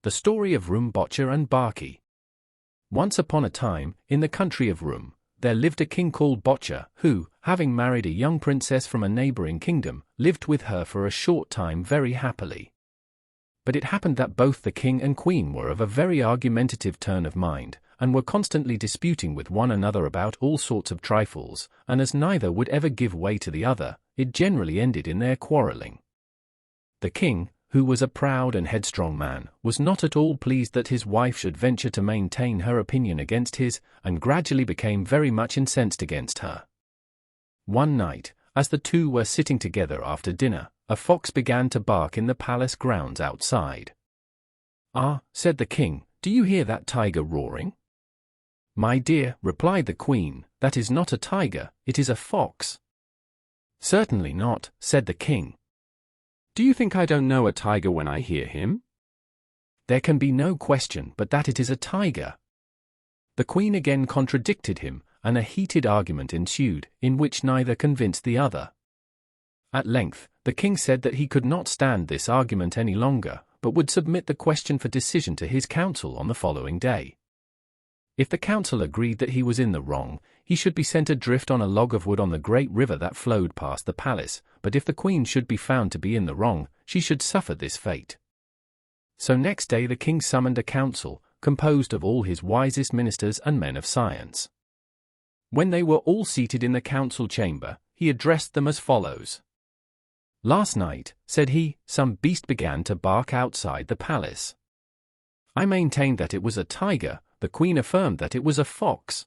The story of Bacha and Baki. Once upon a time, in the country of Rum, there lived a king called Bacha, who, having married a young princess from a neighboring kingdom, lived with her for a short time very happily. But it happened that both the king and queen were of a very argumentative turn of mind, and were constantly disputing with one another about all sorts of trifles, and as neither would ever give way to the other, it generally ended in their quarrelling. The king, who was a proud and headstrong man, was not at all pleased that his wife should venture to maintain her opinion against his, and gradually became very much incensed against her. One night, as the two were sitting together after dinner, a fox began to bark in the palace grounds outside. "Ah," said the king, "do you hear that tiger roaring?" "My dear," replied the queen, "that is not a tiger, it is a fox." "Certainly not," said the king. "Do you think I don't know a tiger when I hear him?" "There can be no question but that it is a tiger." The queen again contradicted him, and a heated argument ensued, in which neither convinced the other. At length, the king said that he could not stand this argument any longer, but would submit the question for decision to his council on the following day. If the council agreed that he was in the wrong, he should be sent adrift on a log of wood on the great river that flowed past the palace, but if the queen should be found to be in the wrong, she should suffer this fate. So next day the king summoned a council, composed of all his wisest ministers and men of science. When they were all seated in the council chamber, he addressed them as follows. "Last night," said he, "some beast began to bark outside the palace. I maintained that it was a tiger, the queen affirmed that it was a fox.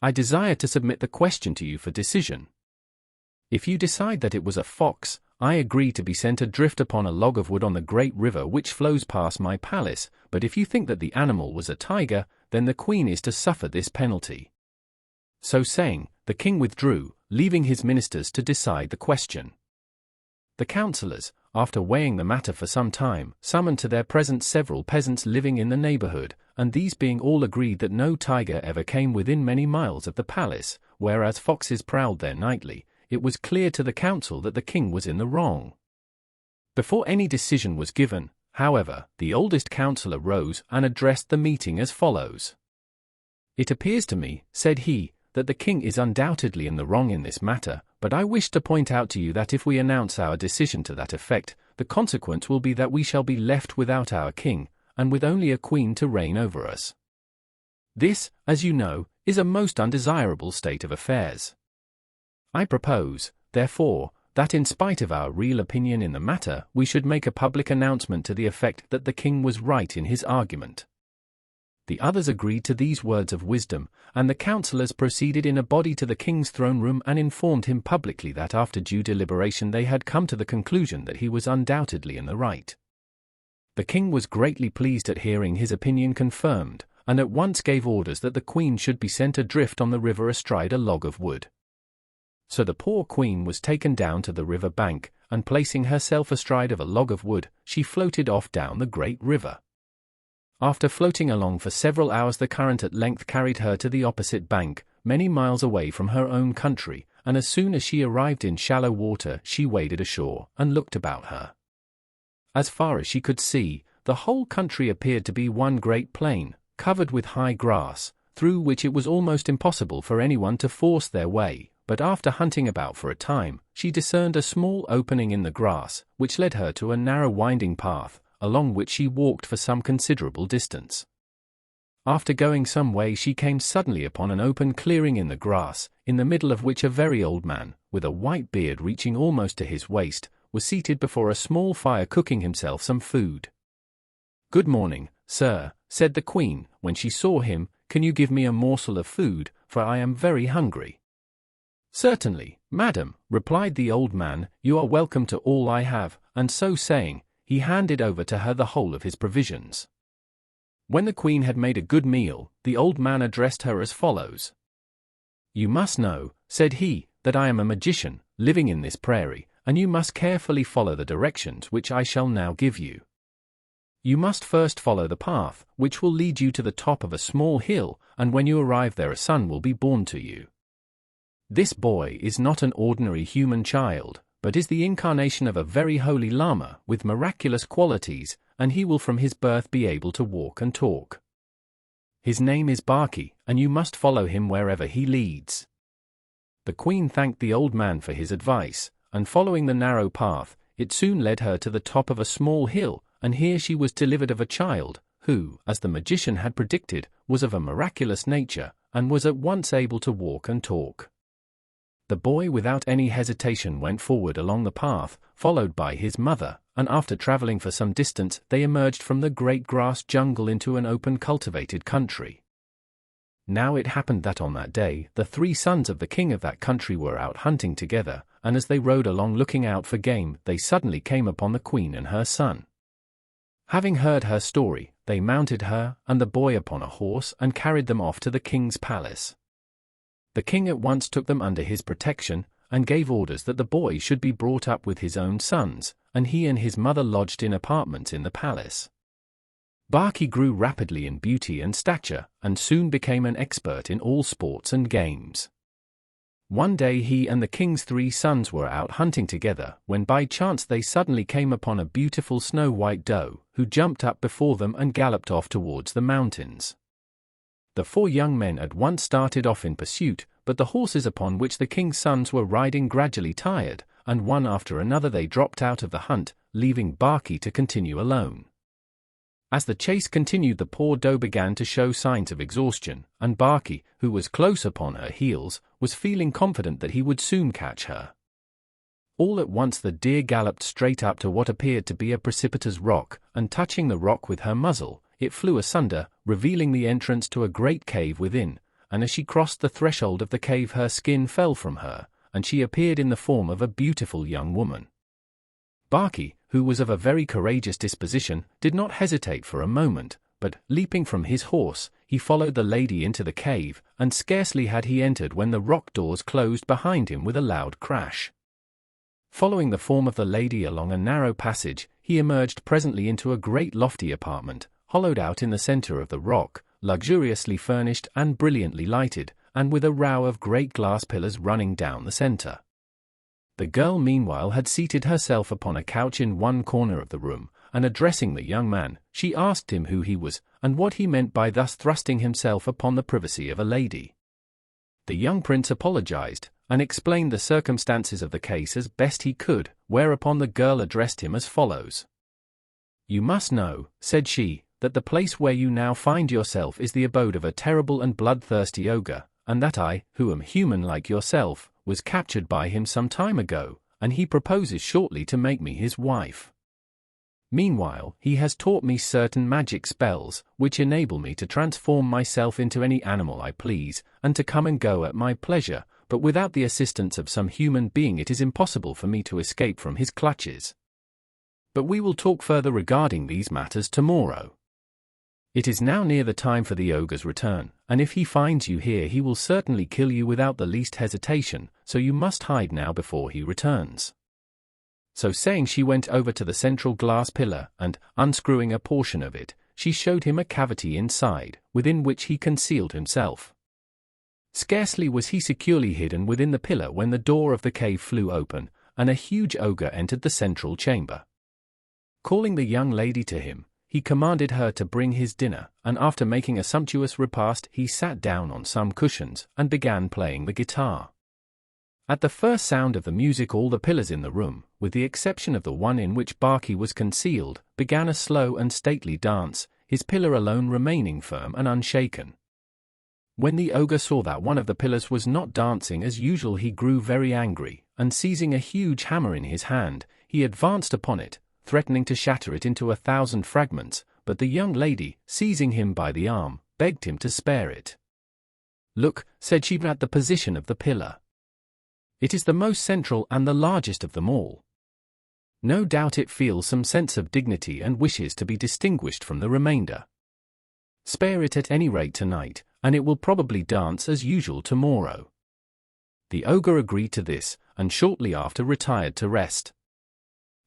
I desire to submit the question to you for decision. If you decide that it was a fox, I agree to be sent adrift upon a log of wood on the great river which flows past my palace, but if you think that the animal was a tiger, then the queen is to suffer this penalty." So saying, the king withdrew, leaving his ministers to decide the question. The councillors, after weighing the matter for some time, summoned to their presence several peasants living in the neighborhood, and these being all agreed that no tiger ever came within many miles of the palace, whereas foxes prowled there nightly, it was clear to the council that the king was in the wrong. Before any decision was given, however, the oldest councillor rose and addressed the meeting as follows. "It appears to me," said he, "that the king is undoubtedly in the wrong in this matter, but I wish to point out to you that if we announce our decision to that effect, the consequence will be that we shall be left without our king, and with only a queen to reign over us. This, as you know, is a most undesirable state of affairs. I propose, therefore, that in spite of our real opinion in the matter, we should make a public announcement to the effect that the king was right in his argument." The others agreed to these words of wisdom, and the councillors proceeded in a body to the king's throne room and informed him publicly that after due deliberation they had come to the conclusion that he was undoubtedly in the right. The king was greatly pleased at hearing his opinion confirmed, and at once gave orders that the queen should be sent adrift on the river astride a log of wood. So the poor queen was taken down to the river bank, and placing herself astride of a log of wood, she floated off down the great river. After floating along for several hours, the current at length carried her to the opposite bank, many miles away from her own country, and as soon as she arrived in shallow water, she waded ashore and looked about her. As far as she could see, the whole country appeared to be one great plain, covered with high grass, through which it was almost impossible for anyone to force their way, but after hunting about for a time, she discerned a small opening in the grass, which led her to a narrow winding path, along which she walked for some considerable distance. After going some way she came suddenly upon an open clearing in the grass, in the middle of which a very old man, with a white beard reaching almost to his waist, was seated before a small fire cooking himself some food. "Good morning, sir," said the queen, when she saw him, "can you give me a morsel of food, for I am very hungry?" "Certainly, madam," replied the old man, "you are welcome to all I have," and so saying, he handed over to her the whole of his provisions. When the queen had made a good meal, the old man addressed her as follows. "You must know," said he, "that I am a magician, living in this prairie, and you must carefully follow the directions which I shall now give you. You must first follow the path, which will lead you to the top of a small hill, and when you arrive there a son will be born to you. This boy is not an ordinary human child, but is the incarnation of a very holy Lama with miraculous qualities, and he will from his birth be able to walk and talk. His name is Baki, and you must follow him wherever he leads." The queen thanked the old man for his advice, and following the narrow path, it soon led her to the top of a small hill, and here she was delivered of a child, who, as the magician had predicted, was of a miraculous nature, and was at once able to walk and talk. The boy without any hesitation went forward along the path, followed by his mother, and after traveling for some distance they emerged from the great grass jungle into an open cultivated country. Now it happened that on that day the 3 sons of the king of that country were out hunting together, and as they rode along looking out for game, they suddenly came upon the queen and her son. Having heard her story, they mounted her and the boy upon a horse and carried them off to the king's palace. The king at once took them under his protection, and gave orders that the boy should be brought up with his own sons, and he and his mother lodged in apartments in the palace. Baki grew rapidly in beauty and stature, and soon became an expert in all sports and games. One day he and the king's 3 sons were out hunting together, when by chance they suddenly came upon a beautiful snow-white doe, who jumped up before them and galloped off towards the mountains. The 4 young men at once started off in pursuit, but the horses upon which the king's sons were riding gradually tired, and one after another they dropped out of the hunt, leaving Baki to continue alone. As the chase continued, the poor doe began to show signs of exhaustion, and Baki, who was close upon her heels, was feeling confident that he would soon catch her. All at once the deer galloped straight up to what appeared to be a precipitous rock, and touching the rock with her muzzle, it flew asunder, revealing the entrance to a great cave within, and as she crossed the threshold of the cave her skin fell from her, and she appeared in the form of a beautiful young woman. Baki, who was of a very courageous disposition, did not hesitate for a moment, but, leaping from his horse, he followed the lady into the cave, and scarcely had he entered when the rock doors closed behind him with a loud crash. Following the form of the lady along a narrow passage, he emerged presently into a great lofty apartment, hollowed out in the center of the rock, luxuriously furnished and brilliantly lighted, and with a row of great glass pillars running down the center. The girl meanwhile had seated herself upon a couch in one corner of the room, and addressing the young man, she asked him who he was, and what he meant by thus thrusting himself upon the privacy of a lady. The young prince apologized, and explained the circumstances of the case as best he could, whereupon the girl addressed him as follows. "You must know," said she, "that the place where you now find yourself is the abode of a terrible and bloodthirsty ogre, and that I, who am human like yourself, was captured by him some time ago, and he proposes shortly to make me his wife. Meanwhile, he has taught me certain magic spells, which enable me to transform myself into any animal I please, and to come and go at my pleasure, but without the assistance of some human being it is impossible for me to escape from his clutches. But we will talk further regarding these matters tomorrow. It is now near the time for the ogre's return, and if he finds you here he will certainly kill you without the least hesitation, so you must hide now before he returns." So saying, she went over to the central glass pillar, and, unscrewing a portion of it, she showed him a cavity inside, within which he concealed himself. Scarcely was he securely hidden within the pillar when the door of the cave flew open, and a huge ogre entered the central chamber. Calling the young lady to him, he commanded her to bring his dinner, and after making a sumptuous repast he sat down on some cushions, and began playing the guitar. At the first sound of the music all the pillars in the room, with the exception of the one in which Baki was concealed, began a slow and stately dance, his pillar alone remaining firm and unshaken. When the ogre saw that one of the pillars was not dancing as usual he grew very angry, and seizing a huge hammer in his hand, he advanced upon it, threatening to shatter it into 1,000 fragments, but the young lady, seizing him by the arm, begged him to spare it. "Look," said she, "at the position of the pillar. It is the most central and the largest of them all. No doubt it feels some sense of dignity and wishes to be distinguished from the remainder. Spare it at any rate tonight, and it will probably dance as usual tomorrow." The ogre agreed to this, and shortly after retired to rest.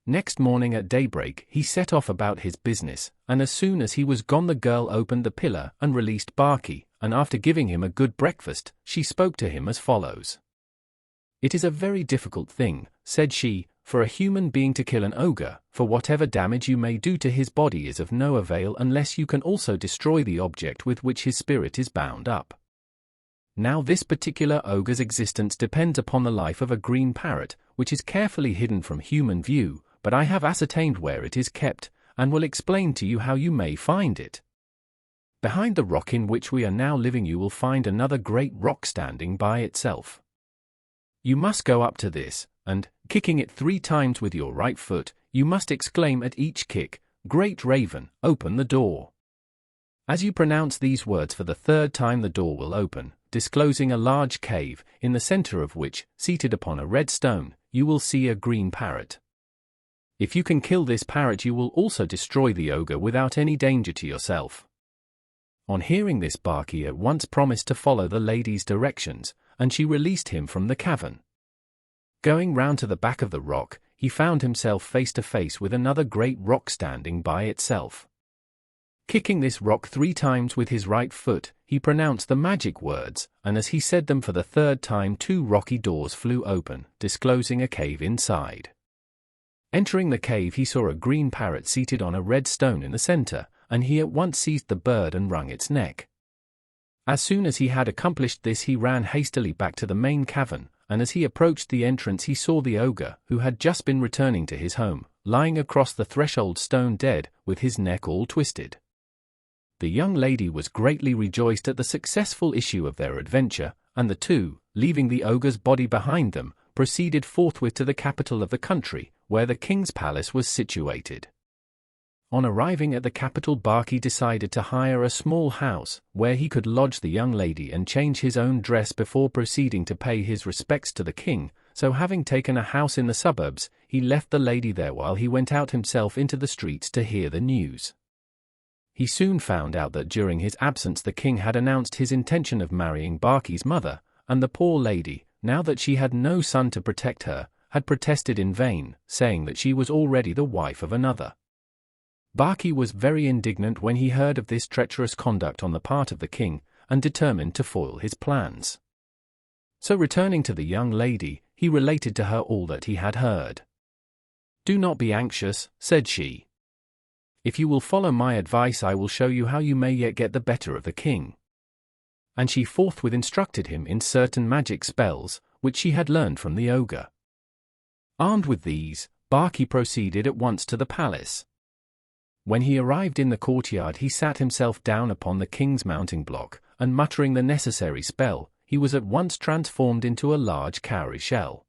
Next morning at daybreak he set off about his business, and as soon as he was gone the girl opened the pillar and released Baki, and after giving him a good breakfast, she spoke to him as follows. "It is a very difficult thing," said she, for a human being to kill an ogre, for whatever damage you may do to his body is of no avail unless you can also destroy the object with which his spirit is bound up. Now this particular ogre's existence depends upon the life of a green parrot, which is carefully hidden from human view, but I have ascertained where it is kept, and will explain to you how you may find it. Behind the rock in which we are now living you will find another great rock standing by itself. You must go up to this, and, kicking it 3 times with your right foot, you must exclaim at each kick, "Great Raven, open the door." As you pronounce these words for the 3rd time the door will open, disclosing a large cave, in the center of which, seated upon a red stone, you will see a green parrot. If you can kill this parrot you will also destroy the ogre without any danger to yourself. On hearing this, Baki at once promised to follow the lady's directions, and she released him from the cavern. Going round to the back of the rock, he found himself face to face with another great rock standing by itself. Kicking this rock 3 times with his right foot, he pronounced the magic words, and as he said them for the 3rd time 2 rocky doors flew open, disclosing a cave inside. Entering the cave he saw a green parrot seated on a red stone in the center, and he at once seized the bird and wrung its neck. As soon as he had accomplished this he ran hastily back to the main cavern, and as he approached the entrance he saw the ogre, who had just been returning to his home, lying across the threshold stone dead, with his neck all twisted. The young lady was greatly rejoiced at the successful issue of their adventure, and the two, leaving the ogre's body behind them, proceeded forthwith to the capital of the country, where the king's palace was situated. On arriving at the capital, Baki decided to hire a small house, where he could lodge the young lady and change his own dress before proceeding to pay his respects to the king, so having taken a house in the suburbs, he left the lady there while he went out himself into the streets to hear the news. He soon found out that during his absence the king had announced his intention of marrying Baki's mother, and the poor lady, now that she had no son to protect her, had protested in vain, saying that she was already the wife of another. Baki was very indignant when he heard of this treacherous conduct on the part of the king, and determined to foil his plans. So returning to the young lady, he related to her all that he had heard. "Do not be anxious," said she. "If you will follow my advice I will show you how you may yet get the better of the king." And she forthwith instructed him in certain magic spells, which she had learned from the ogre. Armed with these, Baki proceeded at once to the palace. When he arrived in the courtyard he sat himself down upon the king's mounting block, and muttering the necessary spell, he was at once transformed into a large cowrie shell.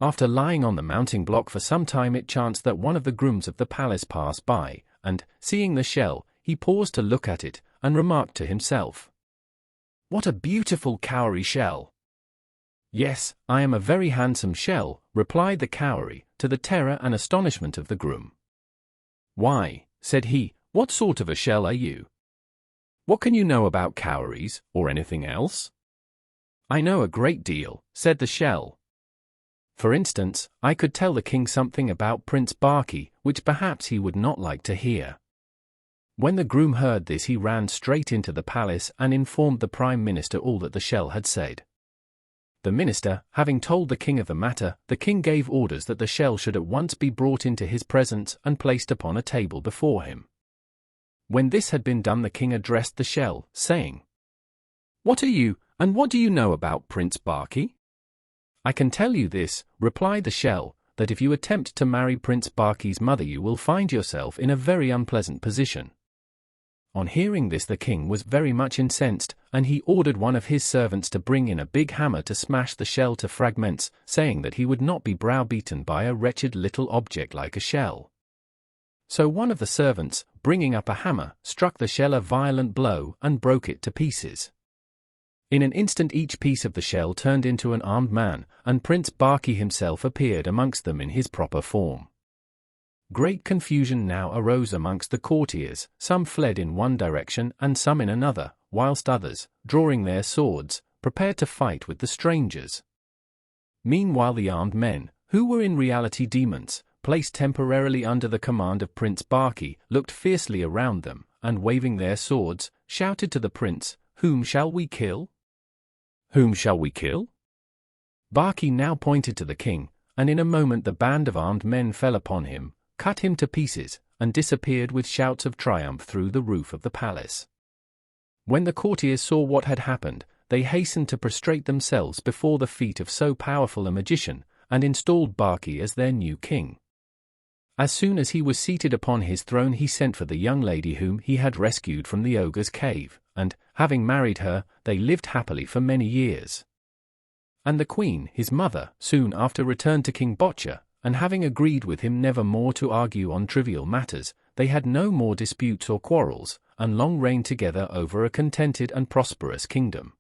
After lying on the mounting block for some time it chanced that one of the grooms of the palace passed by, and, seeing the shell, he paused to look at it, and remarked to himself, "What a beautiful cowrie shell!" "Yes, I am a very handsome shell," replied the cowrie, to the terror and astonishment of the groom. "Why," said he, "what sort of a shell are you? What can you know about cowries, or anything else?" "I know a great deal," said the shell. "For instance, I could tell the king something about Prince Baki, which perhaps he would not like to hear." When the groom heard this he ran straight into the palace and informed the prime minister all that the shell had said. The minister, having told the king of the matter, the king gave orders that the shell should at once be brought into his presence and placed upon a table before him. When this had been done the king addressed the shell, saying, "What are you, and what do you know about Prince Baki?" "I can tell you this," replied the shell, "that if you attempt to marry Prince Baki's mother you will find yourself in a very unpleasant position." On hearing this the king was very much incensed, and he ordered one of his servants to bring in a big hammer to smash the shell to fragments, saying that he would not be browbeaten by a wretched little object like a shell. So one of the servants, bringing up a hammer, struck the shell a violent blow and broke it to pieces. In an instant each piece of the shell turned into an armed man, and Prince Baki himself appeared amongst them in his proper form. Great confusion now arose amongst the courtiers, some fled in one direction and some in another, whilst others, drawing their swords, prepared to fight with the strangers. Meanwhile the armed men, who were in reality demons, placed temporarily under the command of Prince Baki, looked fiercely around them, and waving their swords, shouted to the prince, "Whom shall we kill?" "Whom shall we kill?" Baki now pointed to the king, and in a moment the band of armed men fell upon him, cut him to pieces, and disappeared with shouts of triumph through the roof of the palace. When the courtiers saw what had happened, they hastened to prostrate themselves before the feet of so powerful a magician, and installed Baki as their new king. As soon as he was seated upon his throne, he sent for the young lady whom he had rescued from the ogre's cave, and, having married her, they lived happily for many years. And the queen, his mother, soon after returned to King Bacha, and having agreed with him never more to argue on trivial matters, they had no more disputes or quarrels, and long reigned together over a contented and prosperous kingdom.